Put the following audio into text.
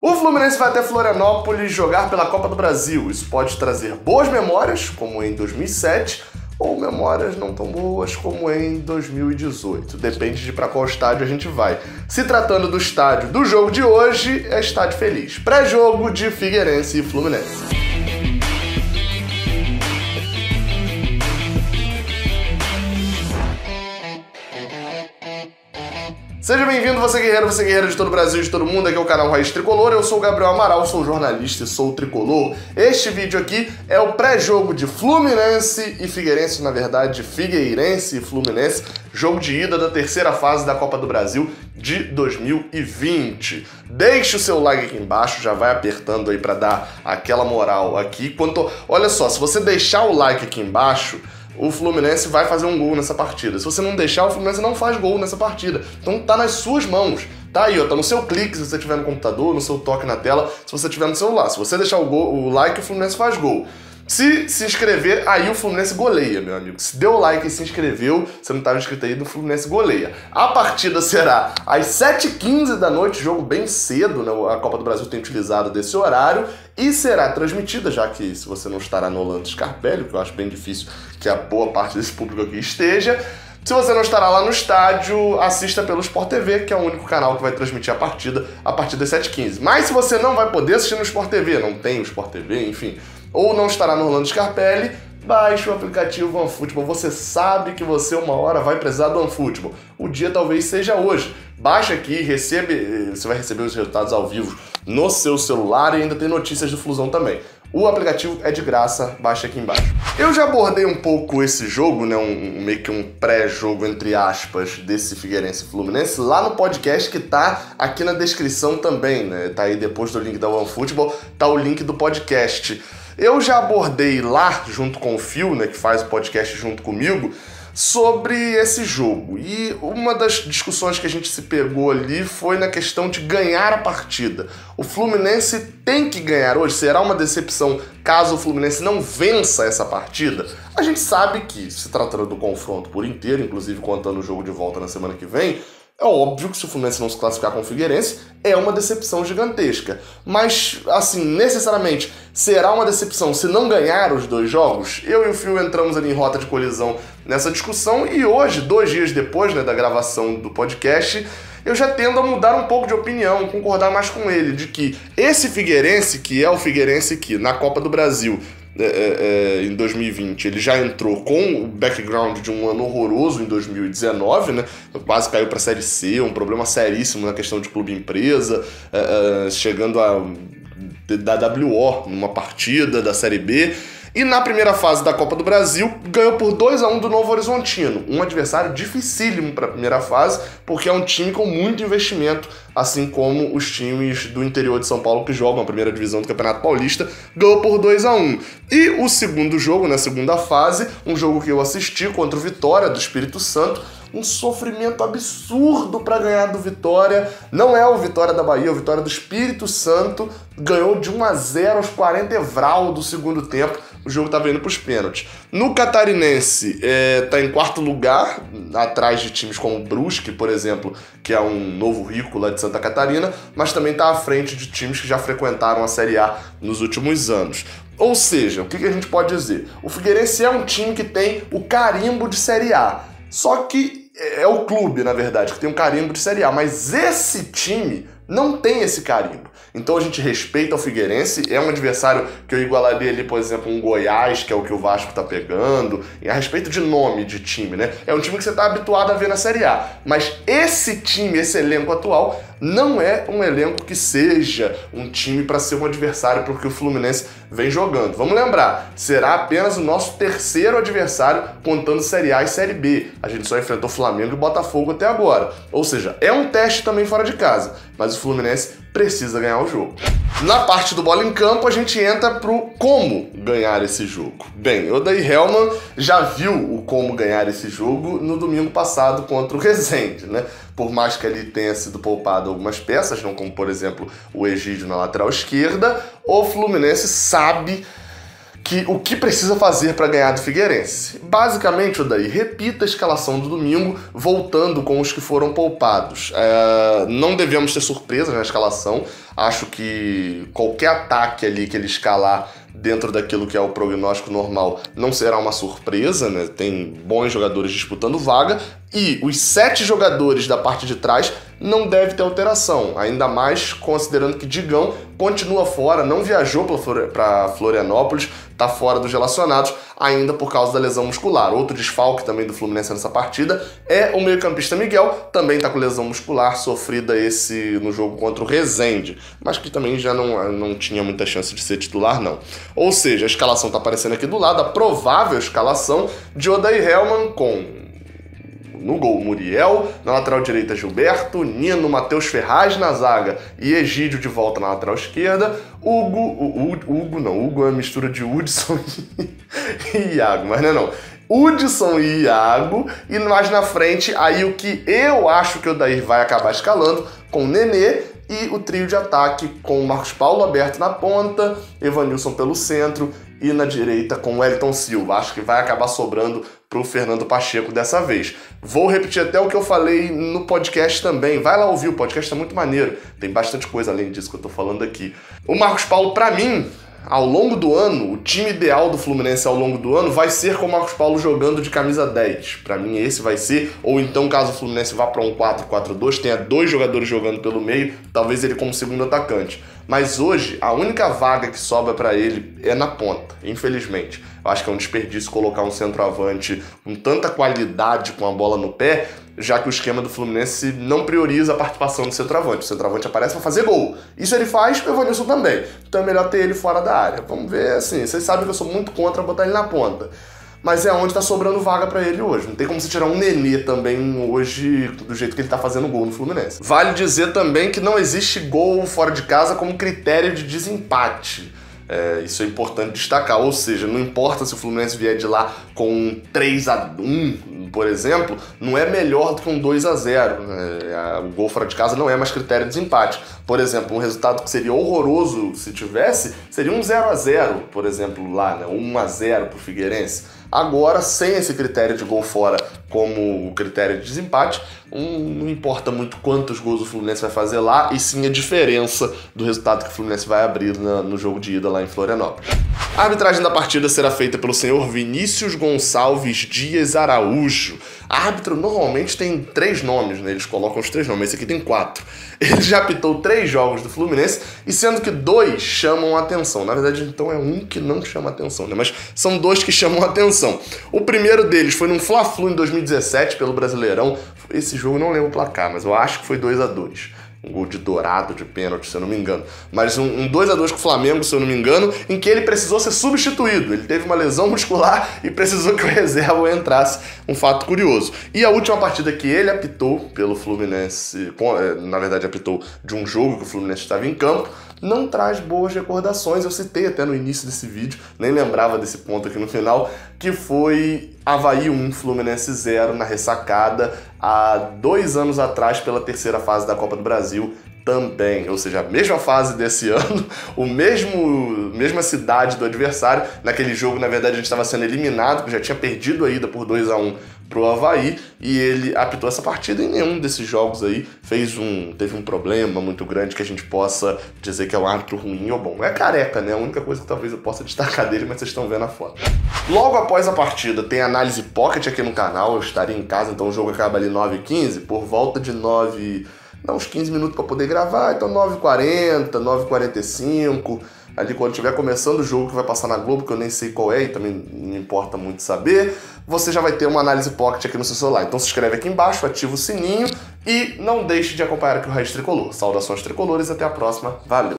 O Fluminense vai até Florianópolis jogar pela Copa do Brasil. Isso pode trazer boas memórias, como em 2007, ou memórias não tão boas, como em 2018. Depende de para qual estádio a gente vai. Se tratando do estádio do jogo de hoje, é Estádio Feliz. Pré-jogo de Figueirense e Fluminense. Seja bem-vindo, você guerreira de todo o Brasil e de todo mundo, aqui é o canal Raiz Tricolor, eu sou o Gabriel Amaral, sou jornalista e sou o Tricolor. Este vídeo aqui é o pré-jogo de Fluminense e Figueirense, na verdade, Figueirense e Fluminense, jogo de ida da terceira fase da Copa do Brasil de 2020. Deixe o seu like aqui embaixo, já vai apertando aí pra dar aquela moral aqui. Olha só, se você deixar o like aqui embaixo, o Fluminense vai fazer um gol nessa partida. Se você não deixar, o Fluminense não faz gol nessa partida. Então tá nas suas mãos. Tá aí, ó, tá no seu clique se você tiver no computador, no seu toque na tela, se você tiver no celular. Se você deixar o like, o Fluminense faz gol. Se inscrever, aí o Fluminense goleia, meu amigo. Se deu o like e se inscreveu, você não estava inscrito aí, do Fluminense goleia. A partida será às 7h15 da noite, jogo bem cedo, né? A Copa do Brasil tem utilizado desse horário, e será transmitida, já que se você não estará no Orlando Scarpelli, que eu acho bem difícil que a boa parte desse público aqui esteja, se você não estará lá no estádio, assista pelo Sport TV, que é o único canal que vai transmitir a partida partir das 7h15. Mas se você não vai poder assistir no Sport TV, não tem o Sport TV, enfim, ou não estará no Orlando Scarpelli, baixe o aplicativo OneFootball. Você sabe que você uma hora vai precisar do OneFootball. O dia talvez seja hoje. Baixa aqui, você vai receber os resultados ao vivo no seu celular e ainda tem notícias do Flusão também. O aplicativo é de graça, baixa aqui embaixo. Eu já abordei um pouco esse jogo, né, meio que um pré-jogo, entre aspas, desse Figueirense e Fluminense, lá no podcast que tá aqui na descrição também, né? Tá aí depois do link da OneFootball, tá o link do podcast. Eu já abordei lá, junto com o Phil, né, que faz o podcast junto comigo, sobre esse jogo. E uma das discussões que a gente se pegou ali foi na questão de ganhar a partida. O Fluminense tem que ganhar hoje? Será uma decepção caso o Fluminense não vença essa partida? A gente sabe que, se tratando do confronto por inteiro, inclusive contando o jogo de volta na semana que vem, é óbvio que se o Fluminense não se classificar com o Figueirense, é uma decepção gigantesca. Mas, assim, necessariamente, será uma decepção se não ganhar os dois jogos? Eu e o Phil entramos ali em rota de colisão nessa discussão e hoje, 2 dias depois, né, da gravação do podcast, eu já tendo a mudar um pouco de opinião, concordar mais com ele, de que esse Figueirense, que é o Figueirense que na Copa do Brasil em 2020, ele já entrou com o background de um ano horroroso em 2019, né? Quase caiu para a Série C, um problema seríssimo na questão de clube-empresa, chegando da WO numa partida da Série B. E na primeira fase da Copa do Brasil, ganhou por 2-1 do Novo Horizontino. Um adversário dificílimo para a primeira fase, porque é um time com muito investimento, assim como os times do interior de São Paulo que jogam a primeira divisão do Campeonato Paulista, ganhou por 2-1. E o segundo jogo, na segunda fase, um jogo que eu assisti contra o Vitória, do Espírito Santo, um sofrimento absurdo para ganhar do Vitória. Não é o Vitória da Bahia, é o Vitória do Espírito Santo. Ganhou de 1-0 aos 40 evral do segundo tempo. O jogo estava indo para os pênaltis. No Catarinense, tá em 4º lugar, atrás de times como o Brusque, por exemplo, que é um novo rico lá de Santa Catarina, mas também está à frente de times que já frequentaram a Série A nos últimos anos. Ou seja, o que a gente pode dizer? O Figueirense é um time que tem o carimbo de Série A. Só que é o clube, na verdade, que tem um carimbo de Série A, mas esse time não tem esse carimbo. Então a gente respeita o Figueirense, é um adversário que eu igualaria ali, por exemplo, um Goiás, que é o que o Vasco tá pegando, e a respeito de nome de time, né? É um time que você tá habituado a ver na Série A, mas esse time, esse elenco atual, não é um elenco que seja um time para ser um adversário porque o Fluminense vem jogando. Vamos lembrar, será apenas o nosso 3º adversário contando Série A e Série B. A gente só enfrentou Flamengo e Botafogo até agora. Ou seja, é um teste também fora de casa, mas o Fluminense precisa ganhar o jogo. Na parte do bola em campo, a gente entra pro como ganhar esse jogo. Bem, o Odair Hellmann já viu o como ganhar esse jogo no domingo passado contra o Resende, né? Por mais que ele tenha sido poupado algumas peças, não como, por exemplo, o Egídio na lateral esquerda, o Fluminense sabe o que precisa fazer para ganhar do Figueirense. Basicamente, Odair, repita a escalação do domingo, voltando com os que foram poupados. Não devemos ter surpresa na escalação. Acho que qualquer ataque ali que ele escalar dentro daquilo que é o prognóstico normal não será uma surpresa, né? Tem bons jogadores disputando vaga e os 7 jogadores da parte de trás não deve ter alteração, ainda mais considerando que Digão continua fora, não viajou para Florianópolis, está fora dos relacionados ainda por causa da lesão muscular. Outro desfalque também do Fluminense nessa partida é o meio-campista Miguel, também está com lesão muscular, sofrida no jogo contra o Resende, mas que também já não tinha muita chance de ser titular, não. Ou seja, a escalação está aparecendo aqui do lado, a provável escalação de Odair Hellmann com... No gol, Muriel, na lateral direita, Gilberto, Nino, Matheus Ferraz na zaga e Egídio de volta na lateral esquerda, Hugo é uma mistura de Hudson e Iago, mas não. Hudson e Iago, e mais na frente, aí o que eu acho que o Odair vai acabar escalando, com o Nenê e o trio de ataque com o Marcos Paulo aberto na ponta, Evanilson pelo centro e na direita com o Wellington Silva. Acho que vai acabar sobrando para o Fernando Pacheco dessa vez. Vou repetir até o que eu falei no podcast também. Vai lá ouvir, o podcast é muito maneiro. Tem bastante coisa além disso que eu tô falando aqui. O Marcos Paulo, para mim, ao longo do ano, o time ideal do Fluminense ao longo do ano vai ser com o Marcos Paulo jogando de camisa 10. Para mim esse vai ser, ou então caso o Fluminense vá para um 4-4-2, tenha 2 jogadores jogando pelo meio, talvez ele como segundo atacante. Mas hoje, a única vaga que sobra para ele é na ponta, infelizmente. Eu acho que é um desperdício colocar um centroavante com tanta qualidade com a bola no pé, já que o esquema do Fluminense não prioriza a participação do centroavante. O centroavante aparece para fazer gol. Isso ele faz, o Evanilson também. Então é melhor ter ele fora da área. Vamos ver, assim, vocês sabem que eu sou muito contra botar ele na ponta. Mas é onde tá sobrando vaga pra ele hoje. Não tem como você tirar um Nenê também hoje, do jeito que ele tá fazendo gol no Fluminense. Vale dizer também que não existe gol fora de casa como critério de desempate. Isso é importante destacar, ou seja, não importa se o Fluminense vier de lá com um 3-1, por exemplo, não é melhor do que um 2-0. O gol fora de casa não é mais critério de desempate. Por exemplo, um resultado que seria horroroso se tivesse, seria um 0-0, por exemplo, lá, né? 1-0 pro Figueirense. Agora, sem esse critério de gol fora como o critério de desempate, não importa muito quantos gols o Fluminense vai fazer lá, e sim a diferença do resultado que o Fluminense vai abrir no jogo de ida lá em Florianópolis. A arbitragem da partida será feita pelo senhor Vinícius Gonçalves Dias Araújo. Árbitro normalmente tem 3 nomes, né? Eles colocam os 3 nomes, esse aqui tem 4. Ele já apitou 3 jogos do Fluminense, e sendo que 2 chamam a atenção. Na verdade, então é um que não chama a atenção, né? Mas são 2 que chamam a atenção. O primeiro deles foi num Fla-Flu em 2017 pelo Brasileirão. Esse jogo não lembro o placar, mas eu acho que foi 2-2. Um gol de Dourado de pênalti, se eu não me engano. Mas um 2-2 com o Flamengo, se eu não me engano, em que ele precisou ser substituído. Ele teve uma lesão muscular e precisou que o reserva entrasse. Um fato curioso. E a última partida que ele apitou pelo Fluminense, na verdade apitou de um jogo que o Fluminense estava em campo, não traz boas recordações. Eu citei até no início desse vídeo, nem lembrava desse ponto aqui no final, que foi Avaí 1, Fluminense 0 na ressacada há 2 anos atrás pela 3ª fase da Copa do Brasil também, ou seja, a mesma fase desse ano, mesma cidade do adversário. Naquele jogo, na verdade, a gente estava sendo eliminado, já tinha perdido a ida por 2-1 pro Avaí, e ele apitou essa partida em nenhum desses jogos aí, teve um problema muito grande que a gente possa dizer que é um árbitro ruim ou bom. É careca, né? A única coisa que talvez eu possa destacar dele, mas vocês estão vendo a foto. Logo após a partida, tem análise pocket aqui no canal, eu estaria em casa, então o jogo acaba ali 9h15, por volta de uns 15 minutos para poder gravar, então 9h40, 9h45, ali quando estiver começando o jogo que vai passar na Globo, que eu nem sei qual é e também não importa muito saber, você já vai ter uma análise pocket aqui no seu celular. Então se inscreve aqui embaixo, ativa o sininho e não deixe de acompanhar aqui o Raiz Tricolor. Saudações tricolores, até a próxima, valeu!